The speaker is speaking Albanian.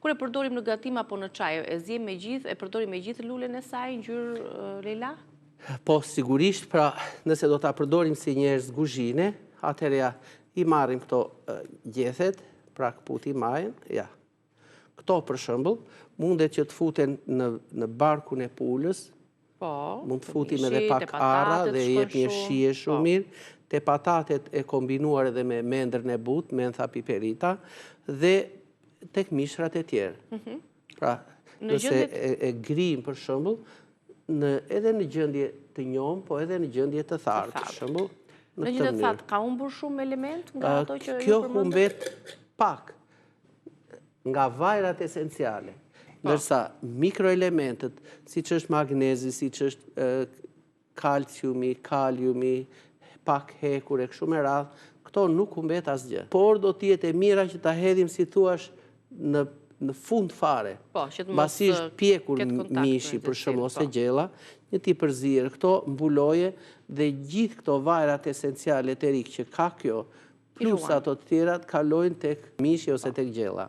Kur e përdorim në gatim apo në çaj, e zjem me gjithë, e përdorim me gjithë lulen e saj, ngjyrë Leila? Po, sigurisht, pra, nëse do ta përdorim si njerëz kuzhine, atëherë ja, i marrim këto gjethet, pra këputi majën, ja. Këto, për shembull, mundet që të futen në barkun e pulës, po, mund të futim edhe pak arra dhe jep një shije shumë mirë, te patatet e kombinuar edhe me mendrën e butë, mentha piperita, dhe tek mishrat e tjerë. Pra, nëse e grim, për shembull, edhe në gjendje të njomë, po edhe në gjendje të tharë, për shembull. Në gjendje të tharë, ka humbur shumë element nga ato që ju Kjo përmendët? humbet pak nga vajrat esenciale. Ndërsa mikroelementet, siç është magnezi, siç është kalciumi, kaliumi, pak hekur e kështu me radhë, këto nuk humbet asgjë. Por do të jetë e mira që ta hedhim, si thuash, në fund fare. Po, që të mos Mbasi është pjekur mishi, për shembull, ose gjella, një tip përzierë, këto mbuloje dhe gjithë këto vajrat esenciale të rikë që ka kjo, plus ato të tjerat kalojnë tek mishi ose tek gjella.